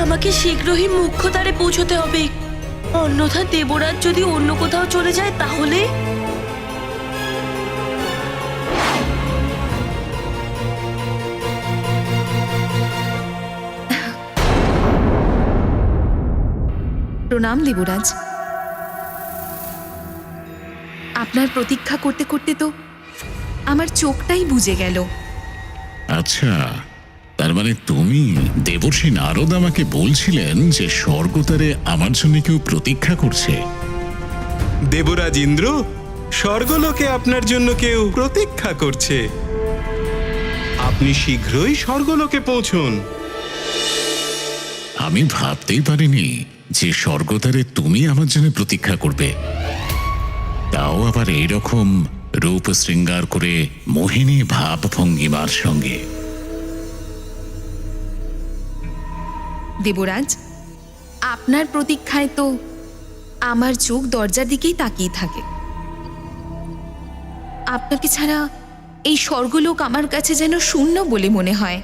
আমাকে শীঘ্রই মুখ্য দ্বারে পৌঁছতে হবে, অন্যথা দেবরাজ যদি অন্য কোথাও চলে যায় তাহলে। প্রণাম দেবরাজ। আপনার প্রতীক্ষা করতে করতে তো আমার চোখটাই বুজে গেল। আচ্ছা, তার মানে তুমি দেবর্ষি নারদ আমাকে বলছিলেন যে স্বর্গদ্বারে আমার জন্য কেউ প্রতীক্ষা করছে। দেবরাজ ইন্দ্র, স্বর্গলোকে আপনার জন্য কেউ প্রতীক্ষা করছে। আপনি শীঘ্রই স্বর্গলোকে পৌঁছুন। আমি ভাবতেই পারিনি যে স্বর্গদ্বারে তুমি আমার জন্য প্রতীক্ষা করবে, তাও আবার এইরকম রূপ শৃঙ্গার করে মোহিনী ভাব ভঙ্গিমার সঙ্গে। দেবরাজ, আপনার প্রতীক্ষায় তো আমার চোখ দরজার দিকেই তাকিয়ে থাকে। আপনাকে ছাড়া এই স্বর্গলোক আমার কাছে যেন শূন্য বলে মনে হয়।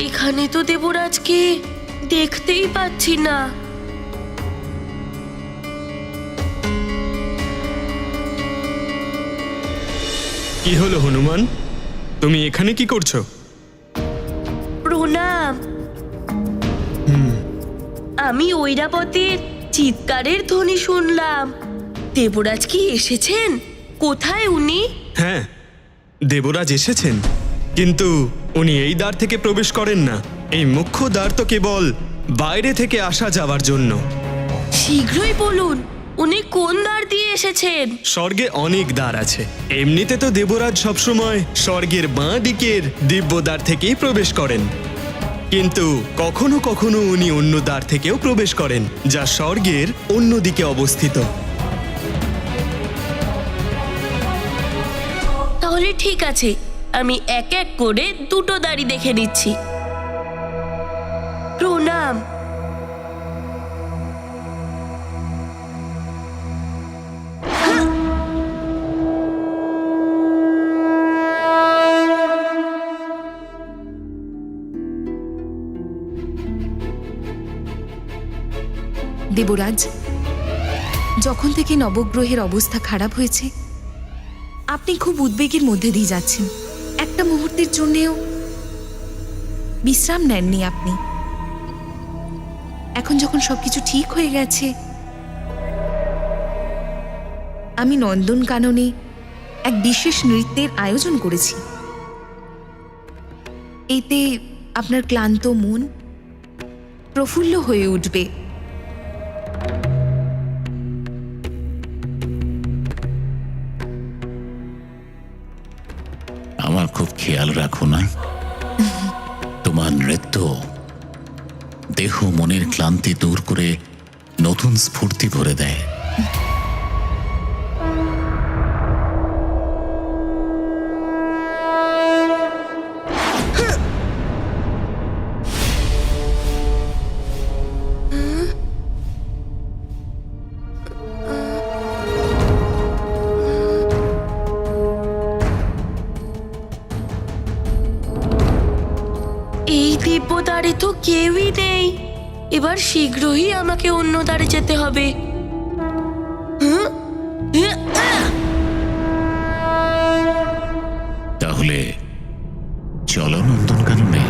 এখানে তো দেবরাজকে দেখতেই পাচ্ছি না। কি হলো হনুমান, তুমি এখানে কি করছো? প্রণাম। আমি ঐরাবতের চিৎকারের ধ্বনি শুনলাম। দেবরাজ কি এসেছেন? কোথায় উনি? হ্যাঁ, দেবরাজ এসেছেন, কিন্তু উনি এই দ্বার থেকে প্রবেশ করেন না। এই মুখ্য দ্বার তো কেবল বাইরে থেকে আসা যাওয়ার জন্য। শীঘ্রই বলুন, উনি কোন দ্বার দিয়ে এসেছেন? স্বর্গে অনেক দ্বার আছে। এমনিতে তো দেবরাজ সবসময় স্বর্গের বাঁ দিকের দিব্য দ্বার থেকেই প্রবেশ করেন, কিন্তু কখনো কখনো উনি অন্য দ্বার থেকেও প্রবেশ করেন, যা স্বর্গের অন্য দিকে অবস্থিত। তাহলে ঠিক আছে, আমি এক এক করে দুটো দ্বারই দেখে নিচ্ছি। প্রণাম। দেবরাজ, যখন থেকে নবগ্রহের অবস্থা খারাপ হয়েছে আপনি খুব উদ্বেগের মধ্যে দিয়ে যাচ্ছেন। একটা মুহূর্তের জন্যেও বিশ্রাম নেননি আপনি। এখন যখন সবকিছু ঠিক হয়ে গেছে, আমি নন্দনকাননে এক বিশেষ নৃত্যের আয়োজন করেছি। এতে আপনার ক্লান্ত মন প্রফুল্ল হয়ে উঠবে। আমার খুব খেয়াল রাখো না? তোমার নৃত্য দেহ মনের ক্লান্তি দূর করে নতুন স্ফূর্তি ভরে দেয়। এই দিব্য দ্বারে তো কেউই নেই। এবার শীঘ্রই আমাকে অন্য দ্বারে যেতে হবে। তাহলে চলো নন্দনকাননে।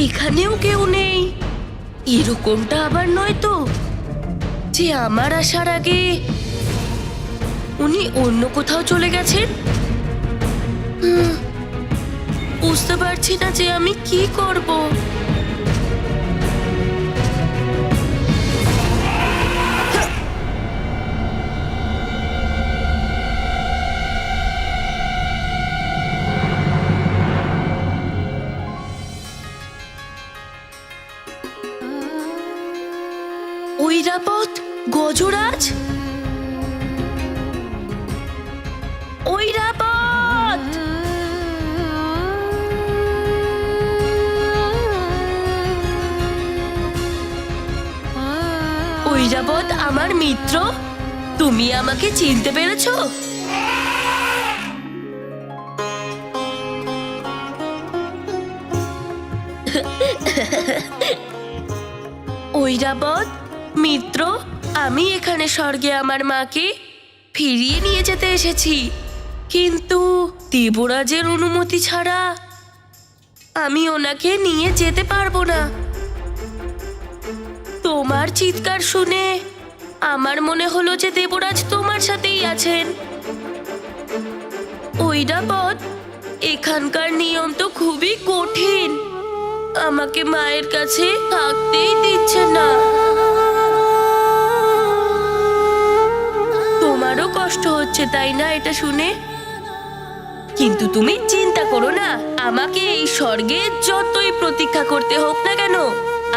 এখানেও কেউ নেই। এরকমটা আবার নয় তো যে আমার আসার আগে উনি অন্য কোথাও চলে গেছেন। বুঝতে পারছি না যে আমি কি করব। ঐরাবত, গজরাজ, ঐরাবত! ঐরাবত আমার মিত্র, তুমি আমাকে চিনতে পেরেছো? ঐরাবত মিত্র, আমি এখানে স্বর্গে আমার মাকে ফিরিয়ে নিয়ে যেতে এসেছি, কিন্তু দেবরাজের অনুমতি ছাড়া আমি ওনাকে নিয়ে যেতে পারবো না। তোমার চিৎকার শুনে আমার মনে হলো যে দেবরাজ তোমার সাথেই আছেন। ঐরাবত, এখানকার নিয়ম তো খুবই কঠিন, আমাকে মায়ের কাছে থাকতেই দিচ্ছে না। তোমারও কষ্ট হচ্ছে তাই না এটা শুনে? কিন্তু তুমি চিন্তা করো না, আমাকে এই স্বর্গে যতই প্রতীক্ষা করতে হোক না কেন,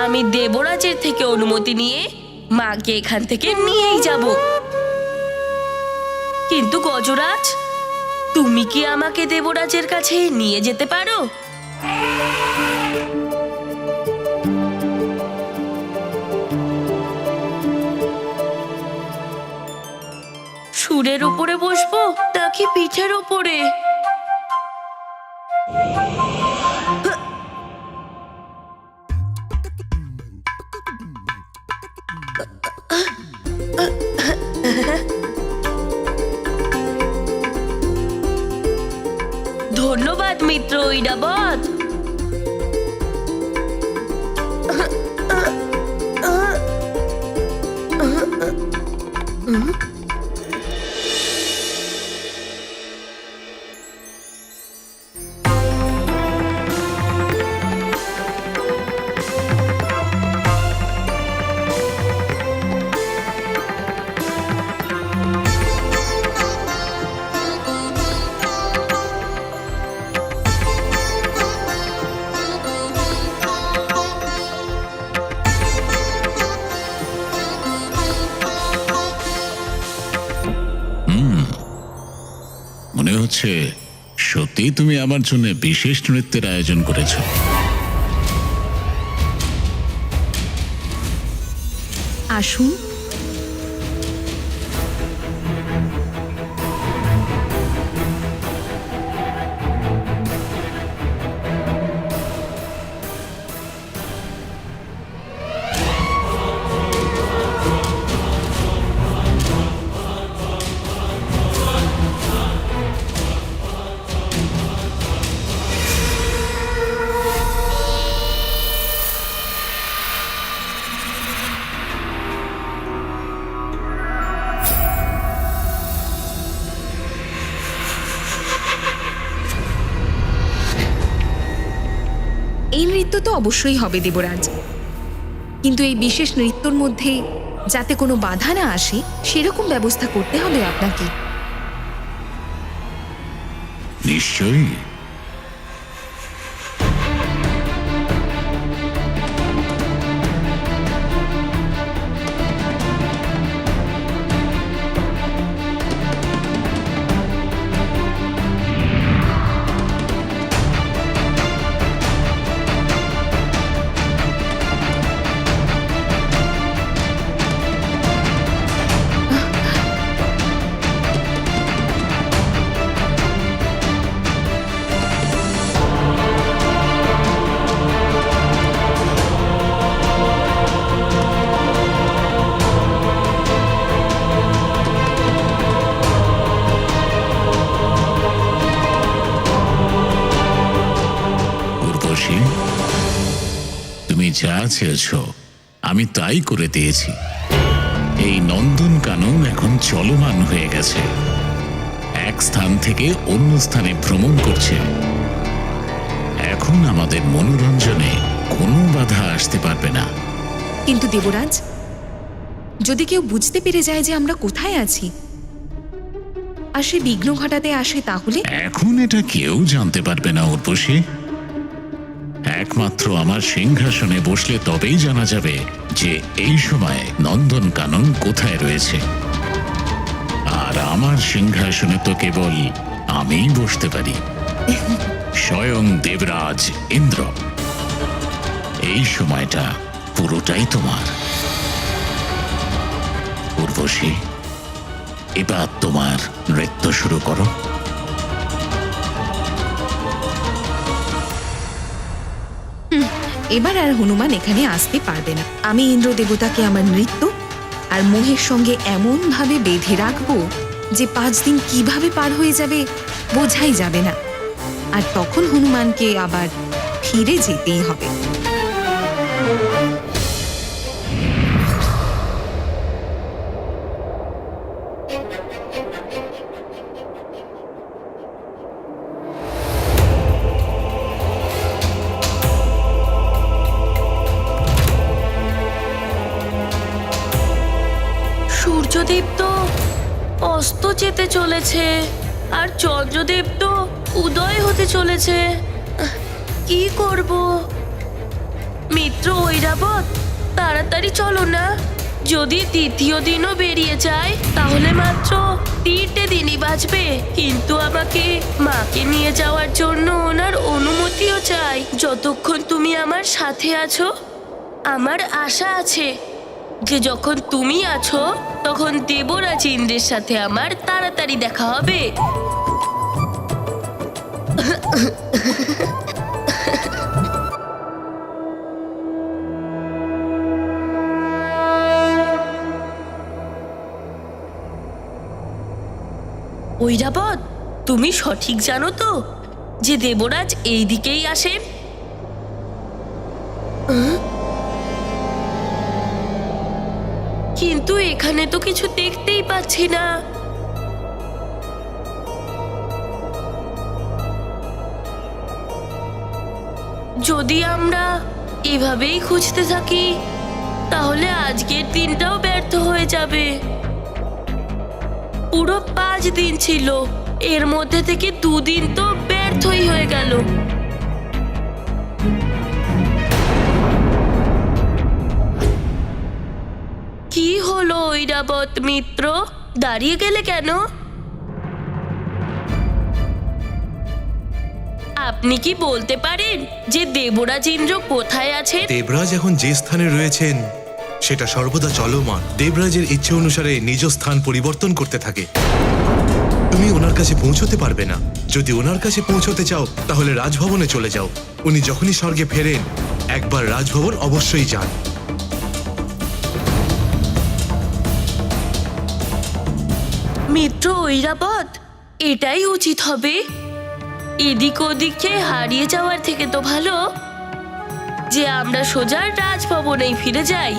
আমি দেবরাজের থেকে অনুমতি নিয়ে মাকে এখান থেকে নিয়েই যাব। কিন্তু গজরাজ, তুমি কি আমাকে দেবরাজের কাছে নিয়ে যেতে পারো? সুরের উপরে বসবো নাকি পিঠের উপরে? ধন্যবাদ মিত্র ঐরাবত। মনে হচ্ছে সত্যি তুমি আমার জন্য বিশেষ নৃত্যের আয়োজন করেছো। আসুন। এই নৃত্য তো অবশ্যই হবে দেবরাজ, কিন্তু এই বিশেষ নৃত্যর মধ্যে যাতে কোনো বাধা না আসে সেরকম ব্যবস্থা করতে হবে আপনাকে। নিশ্চয়ই। তুমি যা চেয়েছ আমি তাই করে দিয়েছি। এই নন্দন কানন এখন চলমান হয়ে গেছে, এক স্থান থেকে অন্য স্থানে ভ্রমণ করছে। এখন আমাদের মনোরঞ্জনে কোনো বাধা আসতে পারবে না। কিন্তু দেবরাজ, যদি কেউ বুঝতে পেরে যায় যে আমরা কোথায় আছি আর সে বিঘ্ন ঘটাতে আসে, তাহলে? এখন এটা কেউ জানতে পারবে না উর্বশী। এক একমাত্র আমার সিংহাসনে বসলে তবেই জানা যাবে যে এই সময় নন্দনকানন কোথায় রয়েছে। আর আমার সিংহাসনে তো কেবল আমিই বসতে পারি, স্বয়ং দেবরাজ ইন্দ্র। এই সময়টা পুরোটাই তোমার। উর্বশী, এবার তোমার নৃত্য শুরু করো। এবার আর হনুমান এখানে আসতে পারবে না। আমি ইন্দ্র দেবতাকে আমার নৃত্য আর মোহের সঙ্গে এমন ভাবে বেঁধে রাখবো যে 5 দিন কিভাবে পার হয়ে যাবে বোঝাই যাবে না। আর তখন হনুমানকে আবার ফিরে যেতেই হবে। সূর্যদেব তো অস্ত যেতে চলেছে আর চন্দ্রদেব তো উদয় হতে চলেছে। কি করব? মিত্র ঐরাবত, তাড়াতাড়ি চলো না। যদি তৃতীয় দিনও বেরিয়ে যায় তাহলে মাত্র 3টে দিনই বাঁচবে। কিন্তু আমাকে মাকে নিয়ে যাওয়ার জন্য ওনার অনুমতিও চাই। যতক্ষণ তুমি আমার সাথে আছো আমার আশা আছে যে যখন তুমি আছো তখন দেবরাজ ইন্দ্রের সাথে আমার তাড়াতাড়ি দেখা হবে। ঐরাবত, তুমি সঠিক জানো তো যে দেবরাজ এই দিকেই আসেন? কিন্তু এখানে তো কিছু দেখতেই পাচ্ছি না। যদি আমরা এভাবেই খুঁজতে থাকি তাহলে আজকের দিনটাও ব্যর্থ হয়ে যাবে। পুরো 5 দিন ছিল, এর মধ্যে থেকে 2 দিন তো ব্যর্থই হয়ে গেল। কি হলো ঐরাবত মিত্র, দাঁড়িয়ে গেলে কেন? আপনি কি বলতে পারেন যে দেবরাজ ইন্দ্র কোথায় আছেন? দেবরাজ এখন যে স্থানে রয়েছেন সেটা সর্বদা চলমান। দেবরাজের ইচ্ছে অনুসারে নিজ স্থান পরিবর্তন করতে থাকে। তুমি ওনার কাছে পৌঁছতে পারবে না। যদি ওনার কাছে পৌঁছতে চাও তাহলে রাজভবনে চলে যাও। উনি যখনই স্বর্গে ফেরেন একবার রাজভবন অবশ্যই যান। মিত্র ঐরাবত, এটাই উচিত হবে। এদিক ওদিকে হারিয়ে যাওয়ার থেকে তো ভালো যে আমরা সোজা রাজভবনেই ফিরে যাই।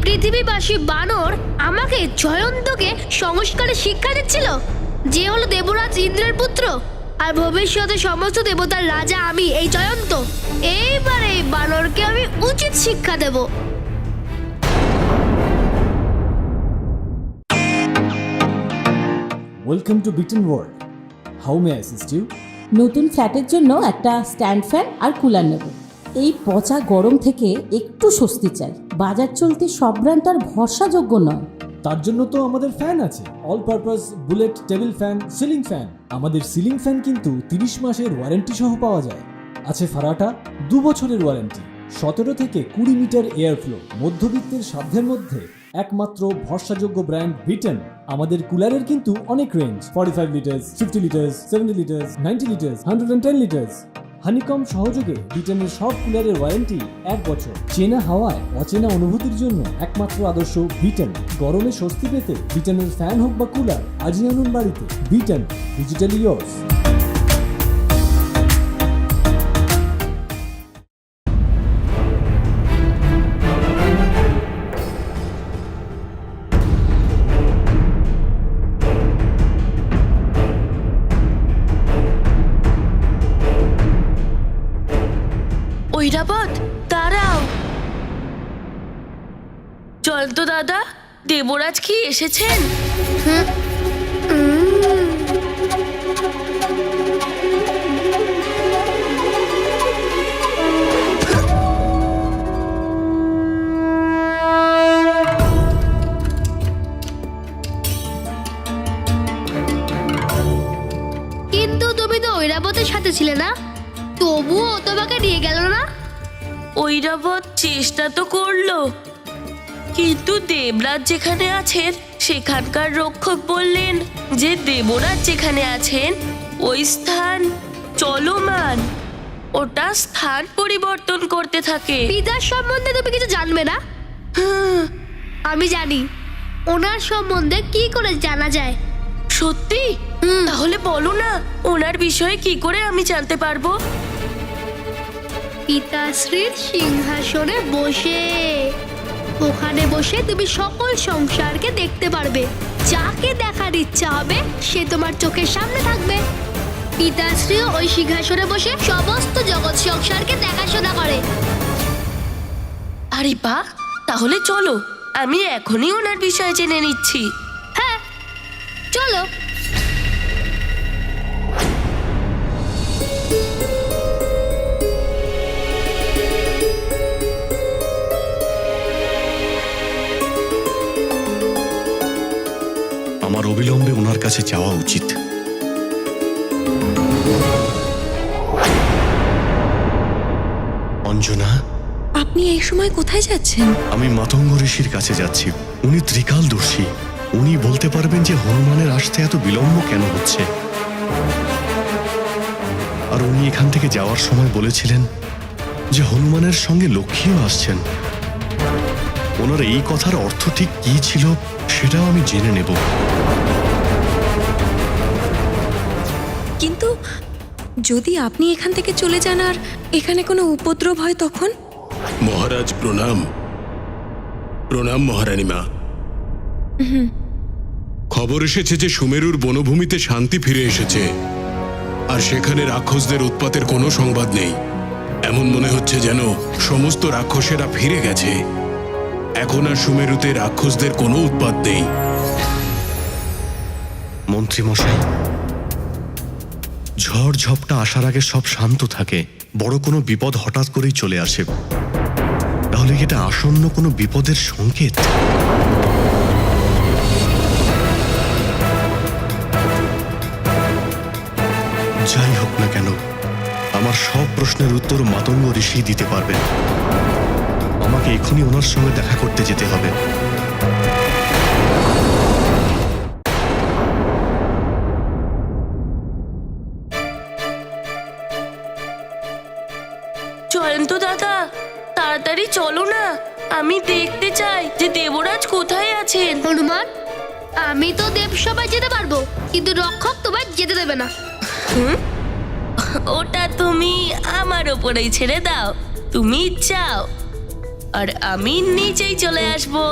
পৃথিবীবাসী বানর আমাকে জয়ন্তকে সংস্কারের শিক্ষা দিচ্ছিল, যে হলো দেবরাজ ইন্দ্রের পুত্র। আর ভবিষ্যতে সমস্ত দেবতার রাজা আমি, এই জয়ন্ত। এইবার এই বানরকে আমি উচিত শিক্ষা দেব। Welcome to Beaton world. How may I assist you? নতুন ফ্ল্যাটের জন্য একটা স্ট্যান্ড ফ্যান আর কুলার নেব। এই পচা গরম থেকে একটু স্বস্তি চাই। বাজার চলতে সব ব্র্যান্ড আর ভরসাযোগ্য নয়। তার জন্য তো আমাদের ফ্যান আছে, all purpose bullet table fan, ceiling fan. আমাদের সিলিং ফ্যান কিন্তু 30 মাসের ওয়ারেন্টি সহ পাওয়া যায়। আছে ফারাটা 2 বছরের ওয়ারেন্টি, 17 থেকে 20 মিটার এয়ার ফ্লো। মধ্যবিত্তের সাধ্যের মধ্যে একমাত্র ভরসাযোগ্য ব্র্যান্ড বিটেন। আমাদের কুলারের কিন্তু অনেক range, 45 litres, 50 litres, 70 litres, 90 litres, 110 litres. Honeycomb সহযোগে বিটেনের সব কুলারের ওয়ারেন্টি 1 বছর। চেনা হাওয়ায় অচেনা অনুভূতির জন্য একমাত্র আদর্শ বিটেন। গরমে স্বস্তি পেতে বিটেনের ফ্যান হোক বা কুলার, আজই আনুন বাড়িতে। Beaten, digitally years. ঐরাবত, দাঁড়াও। জয়ন্ত দাদা, দেবরাজ কি এসেছেন? কিন্তু তুমি তো ঐরাবতের সাথে ছিলে না, তবুও তোমাকে নিয়ে গেল না। ঐরাবত চেষ্টা তো করলো, কিন্তু দেবরাজ যেখানে আছেন সেখানকার রক্ষক বললেন যে দেবরাজ যেখানে আছেন ওই স্থান চলমান, ওটা স্থান পরিবর্তন করতে থাকে। পিতার সম্বন্ধে তুমি কিছু জানবে না? আমি জানি ওনার সম্বন্ধে কি করে জানা যায়। সত্যি? তাহলে বলো না, ওনার বিষয়ে কি করে আমি জানতে পারবো? পিতাশ্রীর সিংহাসনে বসে, ওখানে বসে তুমি সকল সংসারকে দেখতে পারবে। যাকে দেখার ইচ্ছা হবে সে তোমার চোখের সামনে থাকবে। পিতাশ্রীও ওই সিংহাসনে বসে সমস্ত জগৎ সংসারকে দেখাশোনা করে। আরে বাহ, তাহলে চলো আমি এখনই ওনার বিষয়ে জেনে নিচ্ছি। হ্যাঁ, চলো। আমার অবিলম্বে ওনার কাছে যাওয়া উচিত। অঞ্জনা, আপনি এই সময় কোথায় যাচ্ছেন? আমি মাতঙ্গ ঋষির কাছে যাচ্ছি। উনি ত্রিকালদর্শী, উনি বলতে পারবেন যে হনুমানের আসতে এত বিলম্ব কেন হচ্ছে। আর উনি এখান থেকে যাওয়ার সময় বলেছিলেন যে হনুমানের সঙ্গে লক্ষ্মীও আসছেন। ওনার এই কথার অর্থ ঠিক কি ছিল সেটাও আমি জেনে নেব। কিন্তু যদি আপনি এখান থেকে চলে যান আর এখানে কোনো উপদ্রব হয় তখন? মহারাজ প্রণাম। প্রণাম মহারানী মা। খবর এসেছে যে সুমেরুর বনভূমিতে শান্তি ফিরে এসেছে, আর সেখানে রাক্ষসদের উৎপাতের কোনো সংবাদ নেই। এমন মনে হচ্ছে যেন সমস্ত রাক্ষসেরা ফিরে গেছে। এখন আর সুমেরুতে রাক্ষসদের কোনো উৎপাত নেই। মন্ত্রী মশাই, ঝড় ঝপটা আসার আগে সব শান্ত থাকে, বড় কোনো বিপদ হঠাৎ করেই চলে আসে। তাহলে এটা আসন্ন কোনো বিপদের সংকেত? যাই হোক না কেন, আমার সব প্রশ্নের উত্তর মাতঙ্গ ঋষি দিতে পারবেন। আমাকে এখনই ওনার সঙ্গে দেখা করতে যেতে হবে। জয়ন্ত দাদা, তাড়াতাড়ি চলো না, আমি দেখতে চাই যে দেবরাজ কোথায় আছেন। হনুমান, আমি তো দেবসভায় যেতে পারবো, কিন্তু রক্ষক তোমায় যেতে দেবে না। ওটা তুমি আমার ওপরেই ছেড়ে দাও, তুমি যাও আর আমি নিচেই চলে আসবো।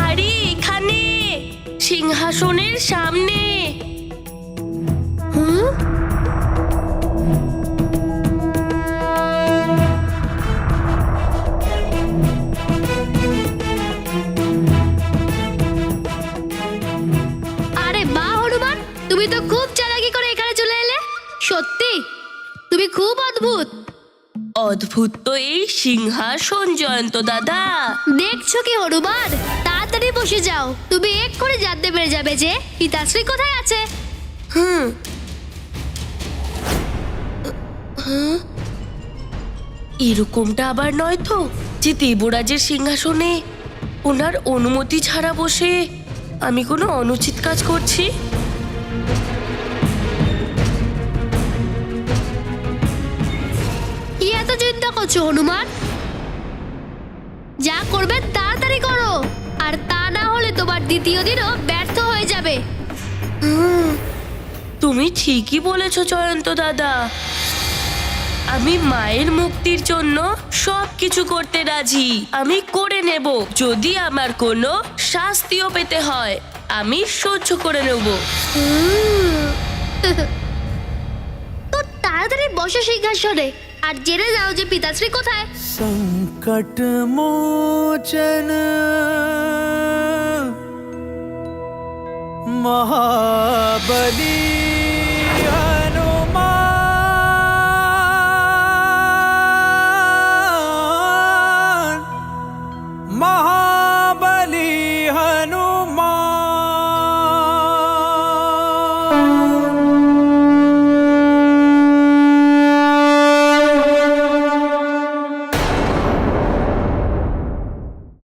আরে এখানে সিংহাসনের সামনে। হুম? আরে বাহ হনুমান, তুমি তো খুব চালাকি করে এখানে চলে এলে। সত্যি তুমি খুব অদ্ভুত। অদ্ভুত তো এই সিংহাসন জয়ন্ত দাদা। দেখছো কি হনুমান, তাড়াতাড়ি বসে যাও। তুমি এক্ষুনি জানতে পেরে যাবে যে পিতাশ্রী কোথায় আছে। হুম। এরকমটা আবার নয় তো যে দেবরাজের সিংহাসনে ওনার অনুমতি ছাড়া বসে আমি কোনো অনুচিত কাজ করছি। কি এত চিন্তা করছো হনুমান? যা করবে তাড়াতাড়ি করো, আর তা না হলে তোমার দ্বিতীয় দিনও ব্যর্থ হয়ে যাবে। তুমি ঠিকই বলেছ জয়ন্ত দাদা। আমি মায়ের মুক্তির জন্য সবকিছু করতে রাজি। আমি করে নেব, যদি আমার কোনো শাস্তিও পেতে হয় আমি সহ্য করে নেব। তো তাড়াতাড়ি বসো সিংহাসনে আর জেনে যাও যে পিতাশ্রী কোথায়। संकट मोचन महाबली